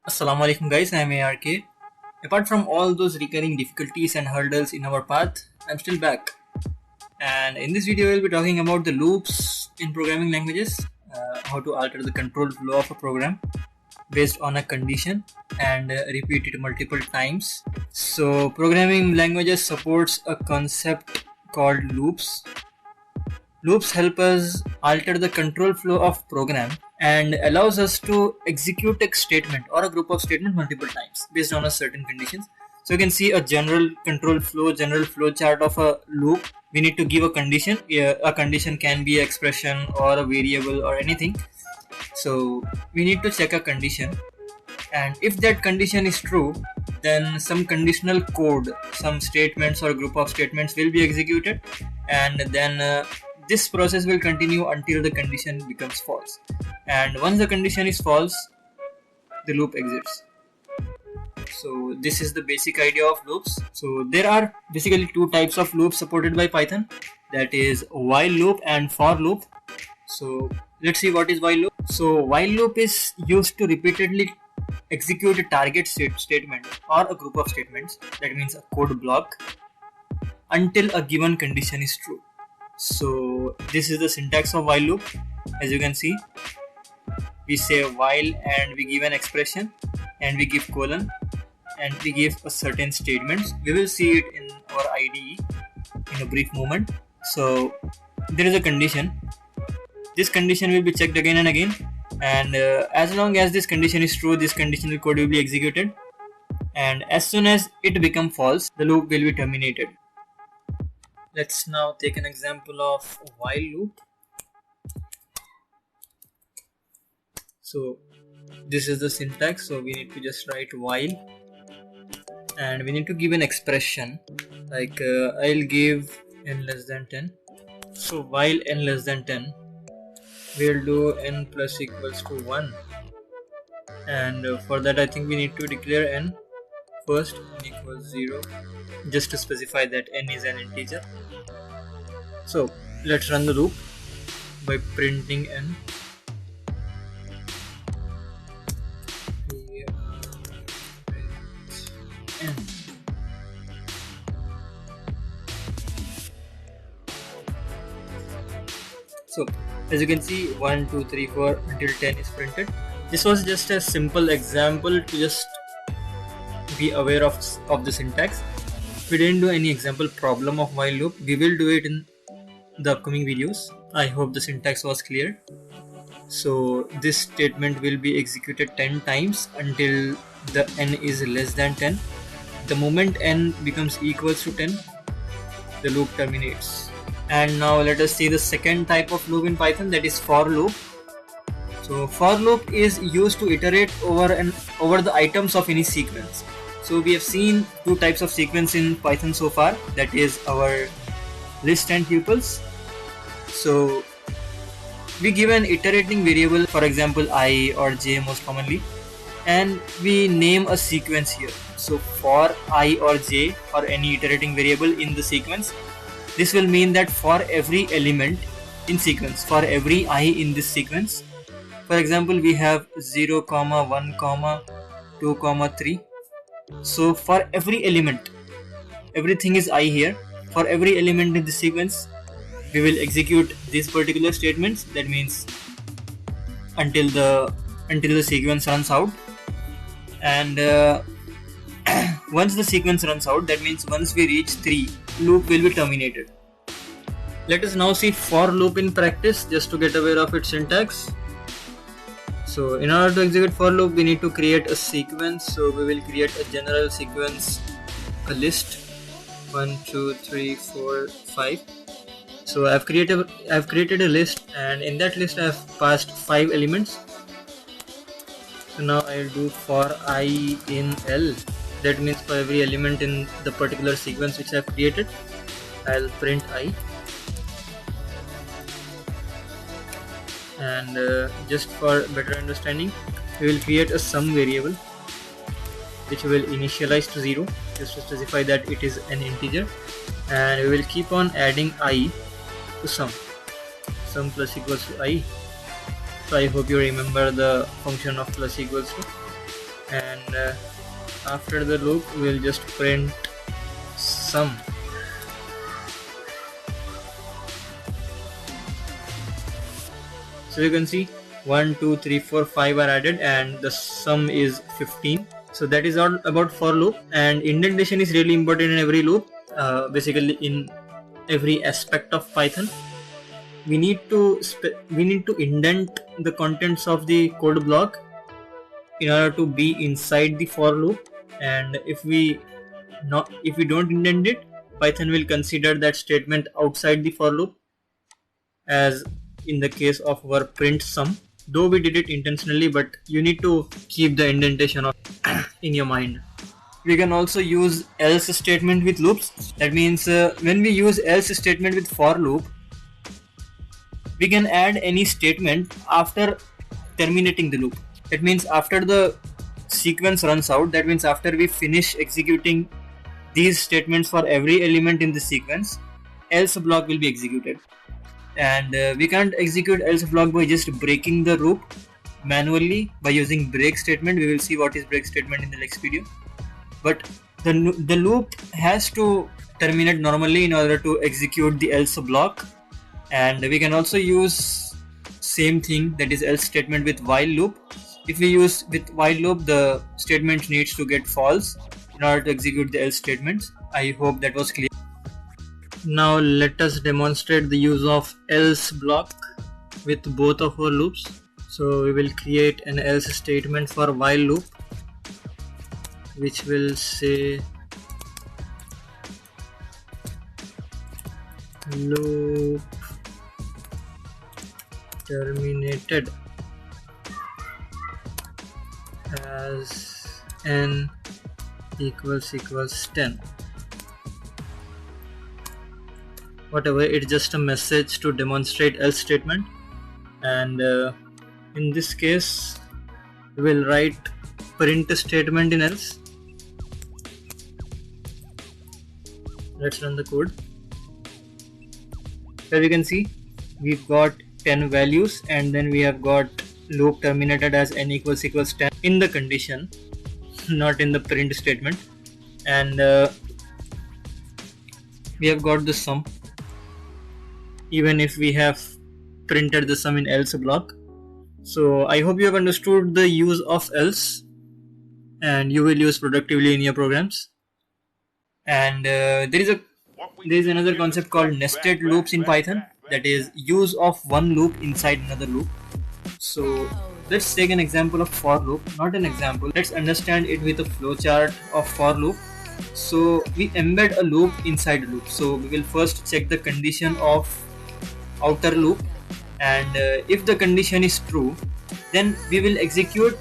Assalamu alaikum guys, I am ARK. Apart from all those recurring difficulties and hurdles in our path, I'm still back. And in this video, we'll be talking about the loops in programming languages, how to alter the control flow of a program based on a condition and repeat it multiple times. So programming languages supports a concept called loops. Loops help us alter the control flow of program and allows us to execute a statement or a group of statements multiple times based on a certain conditions. So you can see a general general flow chart of a loop. We need to give a condition. A condition can be an expression or a variable or anything. So we need to check a condition, and if that condition is true, then some conditional code, some statements or group of statements will be executed, and then this process will continue until the condition becomes false. And once the condition is false, the loop exits. So this is the basic idea of loops. So there are basically two types of loops supported by Python, that is while loop and for loop. So let's see what is while loop. So while loop is used to repeatedly execute a target statement or a group of statements, that means a code block, until a given condition is true. So this is the syntax of while loop. As you can see, we say while and we give an expression and we give colon and we give a certain statements. We will see it in our IDE in a brief moment. So there is a condition. This condition will be checked again and again, and as long as this condition is true, this conditional code will be executed, and as soon as it becomes false, the loop will be terminated. Let's now take an example of while loop. So this is the syntax. So we need to just write while, and we need to give an expression like I'll give n less than 10. So while n less than 10, we'll do n plus equals to 1, and for that I think we need to declare n first, n equals 0, just to specify that n is an integer. So let's run the loop by printing n. N. So as you can see, 1, 2, 3, 4 until 10 is printed. This was just a simple example to just be aware of the syntax. We didn't do any example problem of while loop. We will do it in the upcoming videos. I hope the syntax was clear. So this statement will be executed 10 times until the n is less than 10. The moment n becomes equals to 10, the loop terminates. And now let us see the second type of loop in Python, that is for loop. So for loop is used to iterate over the items of any sequence. So we have seen two types of sequence in Python so far, that is our list and tuples. So we give an iterating variable, for example I or j most commonly, and we name a sequence here. So for I or j or any iterating variable in the sequence, this will mean that for every element in sequence, for every I in this sequence, for example we have 0, 1, 2, 3. So for every element, everything is I here. For every element in the sequence, we will execute these particular statements. That means until the sequence runs out, and once the sequence runs out, that means once we reach 3, loop will be terminated. Let us now see for loop in practice, just to get aware of its syntax. So in order to execute for loop, we need to create a sequence. So we will create a general sequence, a list 1, 2, 3, 4, 5. So I've created a list, and in that list I've passed 5 elements. So now I'll do for I in L. That means for every element in the particular sequence which I've created, I'll print I. And just for better understanding, we will create a sum variable which will initialize to 0, just to specify that it is an integer, and we will keep on adding I to sum plus equals to I. So I hope you remember the function of plus equals to. and after the loop we'll just print sum. So you can see 1 2 3 4 5 are added and the sum is 15. So that is all about for loop, and indentation is really important in every loop. Basically in every aspect of Python we need to indent the contents of the code block in order to be inside the for loop, and if we don't indent it, Python will consider that statement outside the for loop, as in the case of our print sum. Though we did it intentionally, but you need to keep the indentation of in your mind. We can also use else statement with loops. That means when we use else statement with for loop, we can add any statement after terminating the loop. That means after the sequence runs out, that means after we finish executing these statements for every element in the sequence, else block will be executed. And we can't execute else block by just breaking the loop manually by using break statement. We will see what is break statement in the next video. But the loop has to terminate normally in order to execute the else block. And we can also use same thing, that is else statement with while loop. If we use with while loop, the statement needs to get false in order to execute the else statements. I hope that was clear. Now let us demonstrate the use of else block with both of our loops. So we will create an else statement for while loop, which will say loop terminated as n equals 10. Whatever, it's just a message to demonstrate else statement, and in this case we will write print statement in else. Let's run the code. Here we can see we've got 10 values, and then we have got loop terminated as n equals 10 in the condition, not in the print statement, and we have got the sum even if we have printed the sum in else block. So I hope you have understood the use of else and you will use productively in your programs. And there is another concept called nested loops in Python, that is use of one loop inside another loop. So let's take an example of for loop, not an example, let's understand it with a flowchart of for loop. So we embed a loop inside a loop. So we will first check the condition of outer loop, and if the condition is true, then we will execute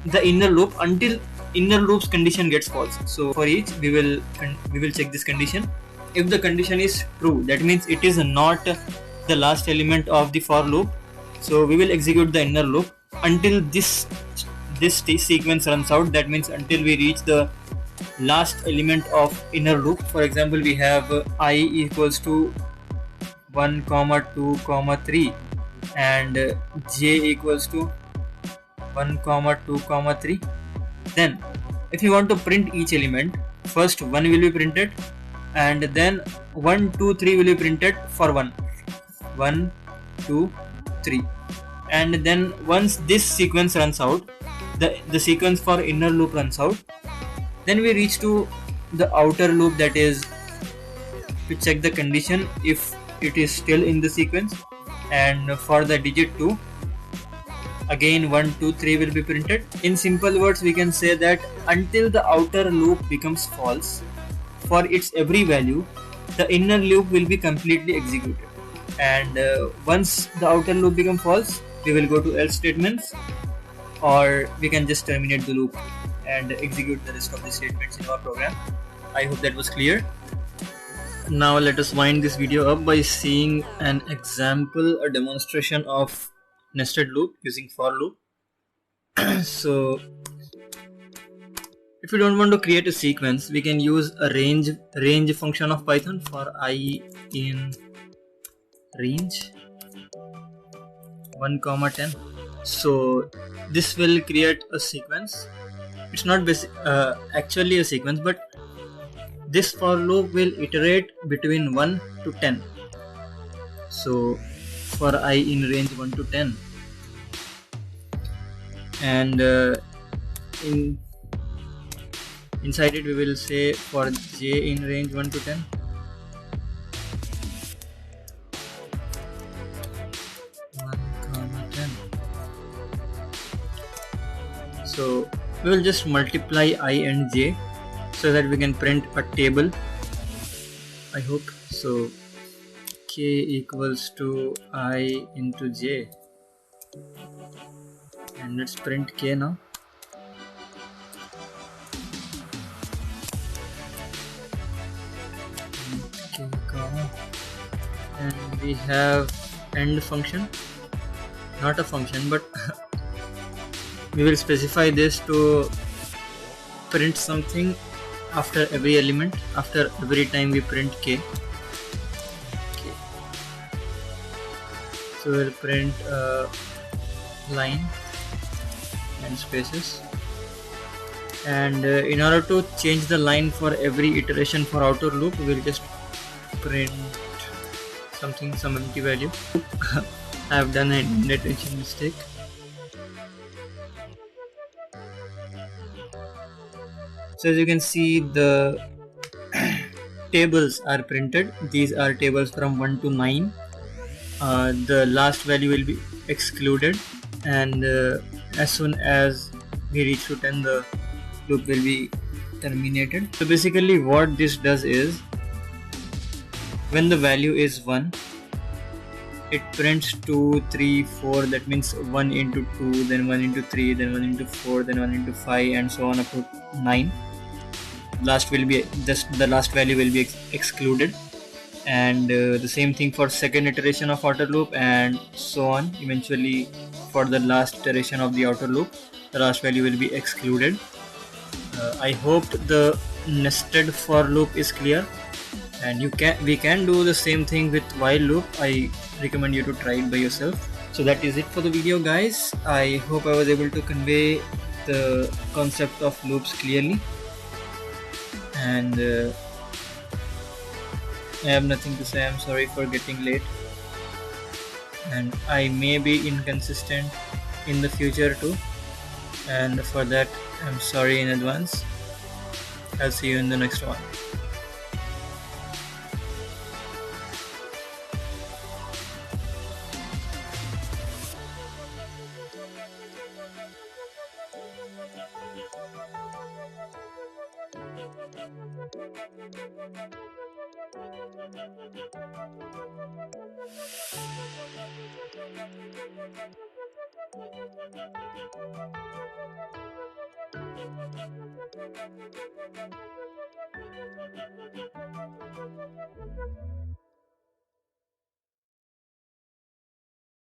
the inner loop until inner loop's condition gets false. So for each we will check this condition. If the condition is true, that means it is not the last element of the for loop, so we will execute the inner loop until this sequence runs out. That means until we reach the last element of inner loop. For example, we have I equals to 1, 2, 3 and j equals to 1, 2, 3. Then if you want to print each element, first 1 will be printed, and then 1, 2, 3 will be printed for 1, 2, 3, and then once this sequence runs out, the sequence for inner loop runs out, then we reach to the outer loop, that is to check the condition if it is still in the sequence, and for the digit 2 again 1, 2, 3 will be printed. In simple words, we can say that until the outer loop becomes false for its every value, the inner loop will be completely executed, and once the outer loop becomes false, we will go to else statements, or we can just terminate the loop and execute the rest of the statements in our program. I hope that was clear. Now let us wind this video up by seeing an example, a demonstration of nested loop using for loop. So if we don't want to create a sequence, we can use a range function of Python for I in range 1, 10. So this will create a sequence. It's not actually a sequence, but this for loop will iterate between 1 to 10. So for I in range 1 to 10, and in inside it we will say for j in range 1 to 10, 1, 10. So we will just multiply I and j so that we can print a table, I hope. So k equals to I into j, and let's print k now. K, comma, and we have end function, not a function, but we will specify this to print something after every element, after every time we print k. So we'll print line and spaces, and in order to change the line for every iteration for outer loop, we'll just print something, some empty value. I have done an indentation mistake. So as you can see, the tables are printed. These are tables from 1 to 9. The last value will be excluded, and as soon as we reach to 10, the loop will be terminated. So basically what this does is, when the value is 1, it prints 2, 3, 4, that means 1 into 2, then 1 into 3, then 1 into 4, then 1 into 5, and so on up to 9. Last will be just the last value will be excluded, and the same thing for second iteration of outer loop, and so on. Eventually for the last iteration of the outer loop, the last value will be excluded. I hoped the nested for loop is clear, and we can do the same thing with while loop. I recommend you to try it by yourself. So that is it for the video, guys. I hope I was able to convey the concept of loops clearly, and I have nothing to say. I'm sorry for getting late, and I may be inconsistent in the future too, and for that I'm sorry in advance. I'll see you in the next one.